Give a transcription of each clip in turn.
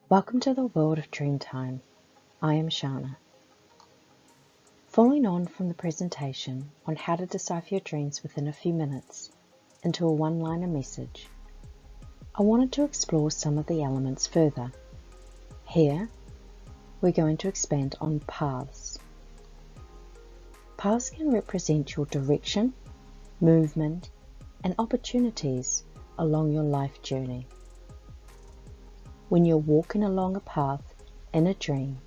Welcome to the world of Dreamtime. I am Shana. Following on from the presentation on how to decipher your dreams within a few minutes into a one-liner message, I wanted to explore some of the elements further. Here, we're going to expand on paths. Paths can represent your direction, movement, and opportunities along your life journey. When you're walking along a path in a dream,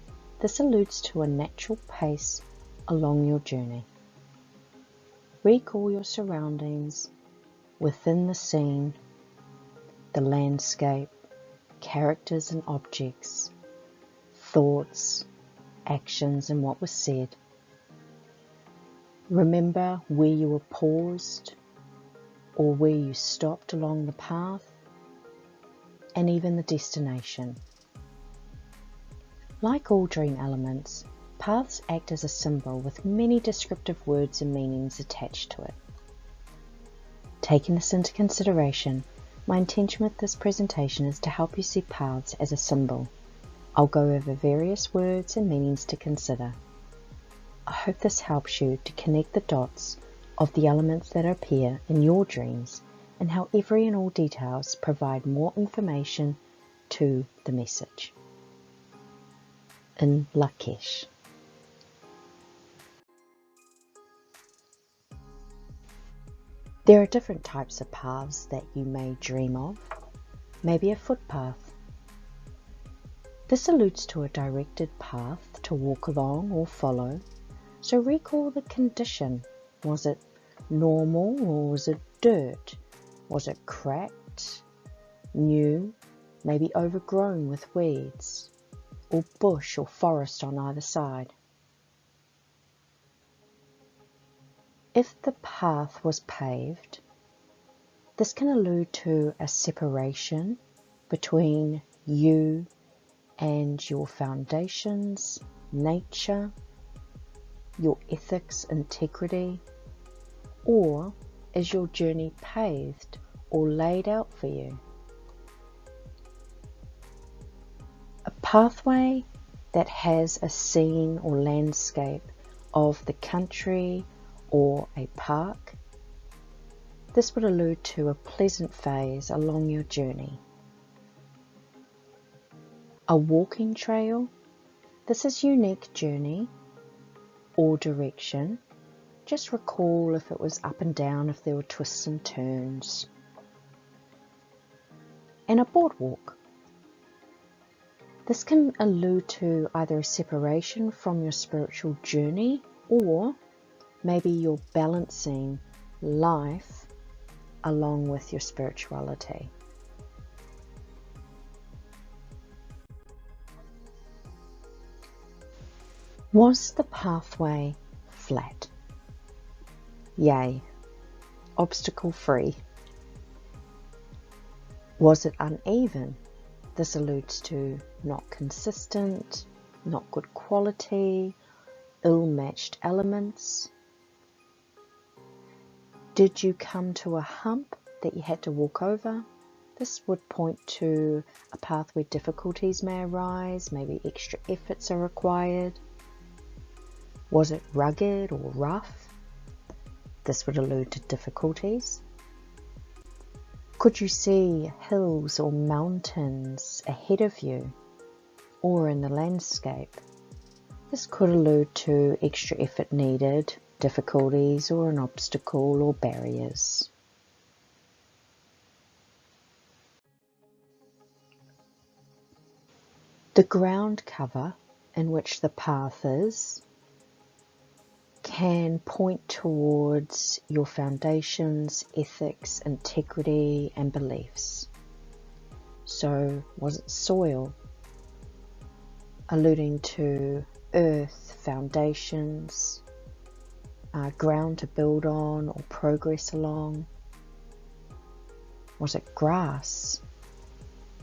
this alludes to a natural pace along your journey. Recall your surroundings within the scene, the landscape, characters and objects, thoughts, actions and what was said. Remember where you were paused or where you stopped along the path, and even the destination. Like all dream elements, paths act as a symbol with many descriptive words and meanings attached to it. Taking this into consideration, my intention with this presentation is to help you see paths as a symbol. I'll go over various words and meanings to consider. I hope this helps you to connect the dots of the elements that appear in your dreams and how every and all details provide more information to the message. In Lak'ech. There are different types of paths that you may dream of. Maybe a footpath. This alludes to a directed path to walk along or follow. So recall the condition. Was it normal or was it dirt? Was it cracked, new, maybe overgrown with weeds, or bush or forest on either side? If the path was paved, this can allude to a separation between you and your foundations, nature, your ethics, integrity, or is your journey paved or laid out for you? A pathway that has a scene or landscape of the country or a park, this would allude to a pleasant phase along your journey. A walking trail, this is unique journey or direction. Just recall if it was up and down, if there were twists and turns. And a boardwalk. This can allude to either a separation from your spiritual journey, or maybe you're balancing life along with your spirituality. Was the pathway flat? Yay, obstacle free. Was it uneven? This alludes to not consistent, not good quality, ill-matched elements. Did you come to a hump that you had to walk over? This would point to a path where difficulties may arise, maybe extra efforts are required. Was it rugged or rough? This would allude to difficulties. Could you see hills or mountains ahead of you or in the landscape? This could allude to extra effort needed, difficulties or an obstacle or barriers. The ground cover in which the path is can point towards your foundations, ethics, integrity, and beliefs. So, was it soil? Alluding to earth, foundations, ground to build on or progress along. Was it grass?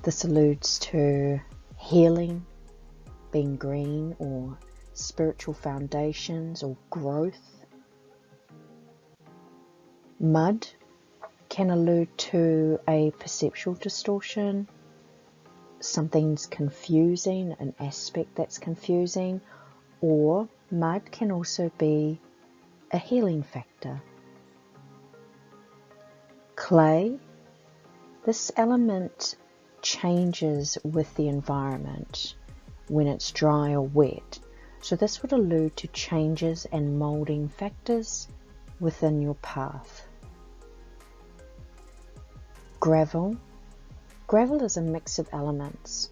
This alludes to healing, being green, or spiritual foundations or growth. Mud can allude to a perceptual distortion something's confusing, an aspect that's confusing, or mud can also be a healing factor. Clay, this element changes with the environment when it's dry or wet. So this would allude to changes and moulding factors within your path. Gravel. Gravel is a mix of elements.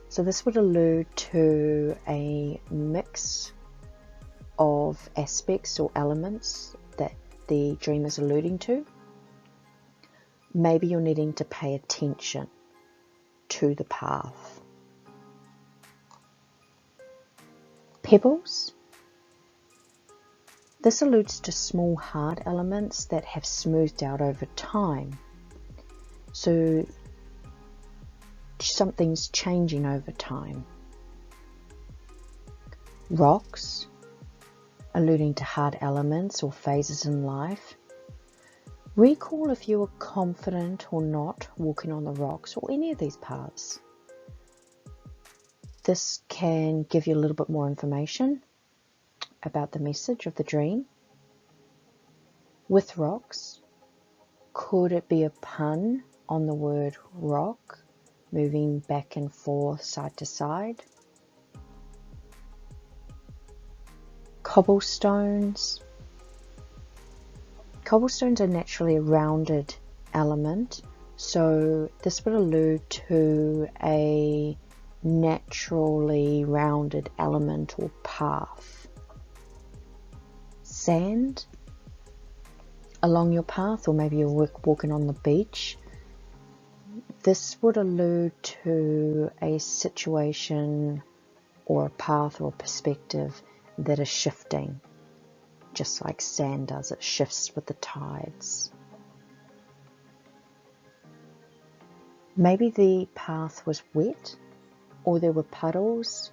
So this would allude to a mix of aspects or elements that the dream is alluding to. Maybe you're needing to pay attention to the path. Pebbles. This alludes to small hard elements that have smoothed out over time. So something's changing over time. Rocks, alluding to hard elements or phases in life. Recall if you were confident or not walking on the rocks or any of these paths. This can give you a little bit more information about the message of the dream. With rocks, could it be a pun on the word rock, moving back and forth, side to side? Cobblestones. Cobblestones are naturally a rounded element, so this would allude to a naturally rounded element or path. Sand along your path, or maybe you're walking on the beach. This would allude to a situation or a path or a perspective that is shifting, just like sand does. It shifts with the tides. Maybe the path was wet or there were puddles.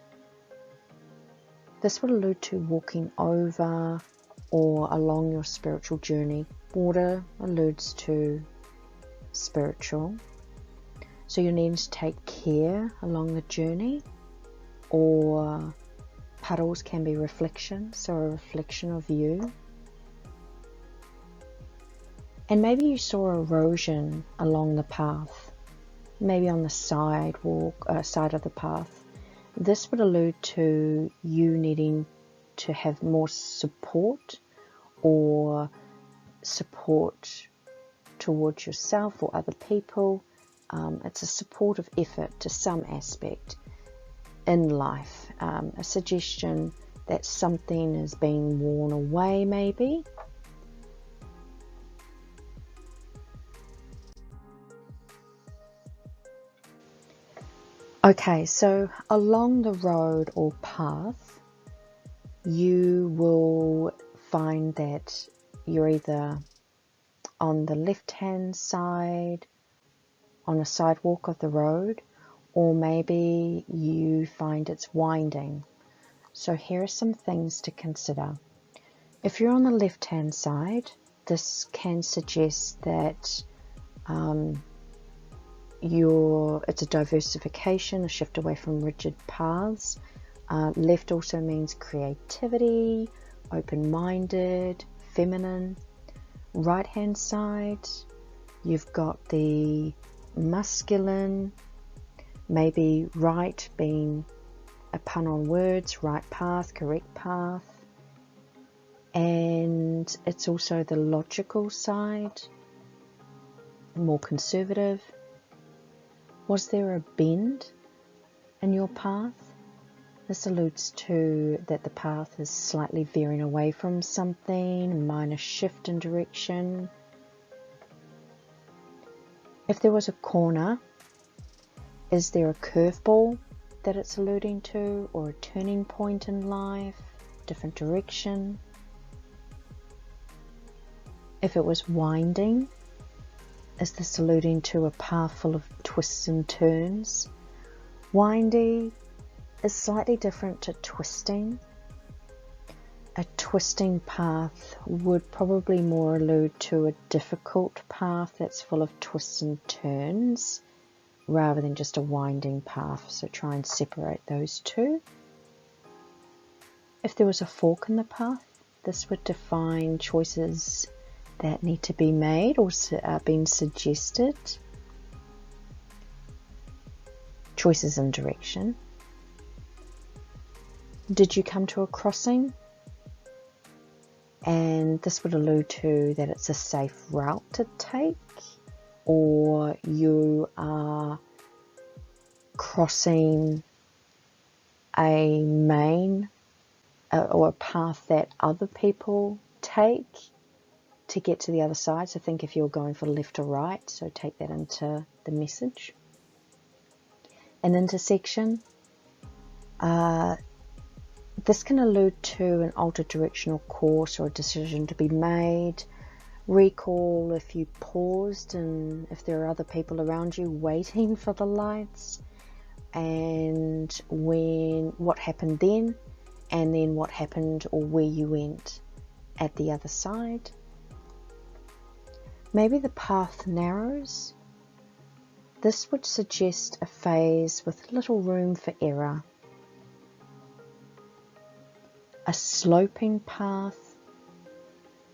This would allude to walking over or along your spiritual journey. Water alludes to spiritual. So you need to take care along the journey, or puddles can be reflections, so a reflection of you. And maybe you saw erosion along the path, maybe on the side of the path. This would allude to you needing to have more support, or support towards yourself or other people. It's a supportive effort to some aspect in life. A suggestion that something is being worn away, maybe. Okay, so along the road or path, you will find that you're either on the left-hand side, on a sidewalk of the road, or maybe you find it's winding. So here are some things to consider. If you're on the left-hand side, this can suggest that it's a diversification, a shift away from rigid paths. Left also means creativity, open-minded, feminine. Right-hand side, you've got the masculine, maybe right being a pun on words, right path, correct path. And it's also the logical side, more conservative. Was there a bend in your path? This alludes to that the path is slightly veering away from something, a minor shift in direction. If there was a corner, is there a curveball that it's alluding to, or a turning point in life, different direction? If it was winding, is this alluding to a path full of twists and turns? Windy is slightly different to twisting. A twisting path would probably more allude to a difficult path that's full of twists and turns. rather than just a winding path. So try and separate those two. If there was a fork in the path, this would define choices that need to be made or are being suggested. Choices in direction. Did you come to a crossing? And this would allude to that it's a safe route to take, or you are crossing a main or a path that other people take to get to the other side. So think if you're going for left or right, so take that into the message. An intersection. This can allude to an altered directional course or a decision to be made. Recall if you paused and if there are other people around you waiting for the lights, and what happened then, and then what happened or where you went at the other side. Maybe the path narrows. This would suggest a phase with little room for error. A sloping path.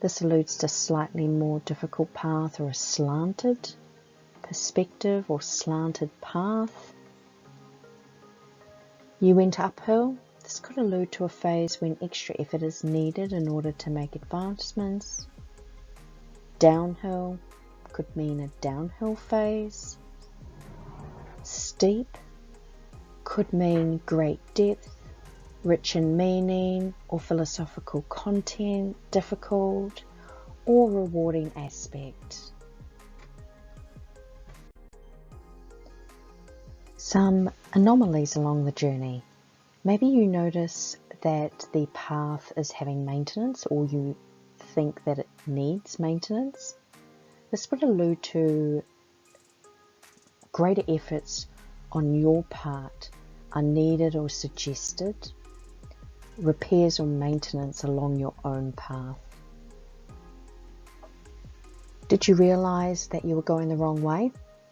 This alludes to slightly more difficult path or a slanted perspective or slanted path. You went uphill. This could allude to a phase when extra effort is needed in order to make advancements. Downhill could mean a downhill phase. Steep could mean great depth, rich in meaning or philosophical content, difficult or rewarding aspect. Some anomalies along the journey. Maybe you notice that the path is having maintenance, or you think that it needs maintenance. This would allude to greater efforts on your part are needed or suggested. Repairs or maintenance along your own path. Did you realize that you were going the wrong way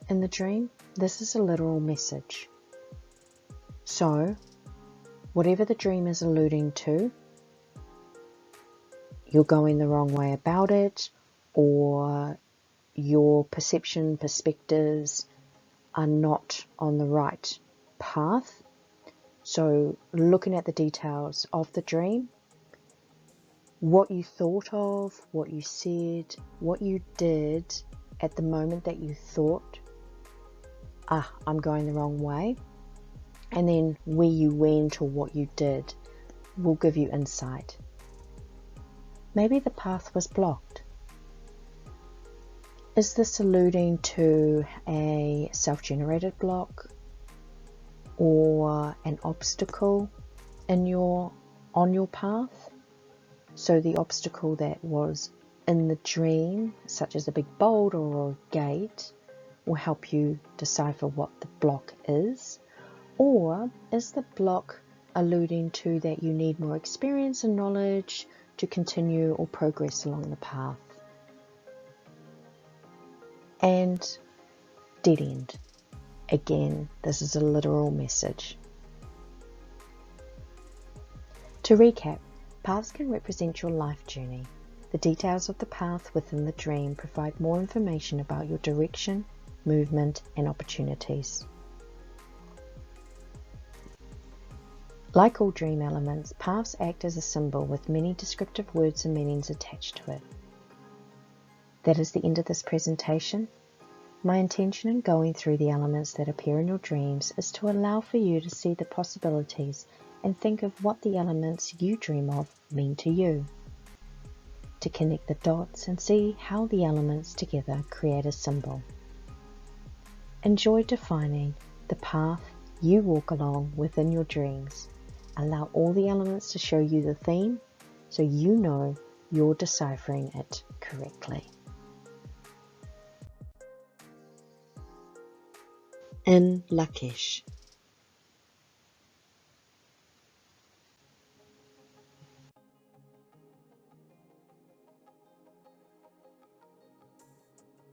in the dream? This is a literal message. So, whatever the dream is alluding to, you're going the wrong way about it, or your perspectives are not on the right path. So looking at the details of the dream, what you thought of, what you said, what you did at the moment that you thought, I'm going the wrong way, and then where you went or what you did will give you insight. Maybe the path was blocked. Is this alluding to a self-generated block or an obstacle on your path? So the obstacle that was in the dream, such as a big boulder or a gate, will help you decipher what the block is. Or is the block alluding to that you need more experience and knowledge to continue or progress along the path? And dead end. Again, this is a literal message. To recap, paths can represent your life journey. The details of the path within the dream provide more information about your direction, movement, and opportunities. Like all dream elements, paths act as a symbol with many descriptive words and meanings attached to it. That is the end of this presentation. My intention in going through the elements that appear in your dreams is to allow for you to see the possibilities and think of what the elements you dream of mean to you. To connect the dots and see how the elements together create a symbol. Enjoy defining the path you walk along within your dreams. Allow all the elements to show you the theme so you know you're deciphering it correctly. In Lak'ech.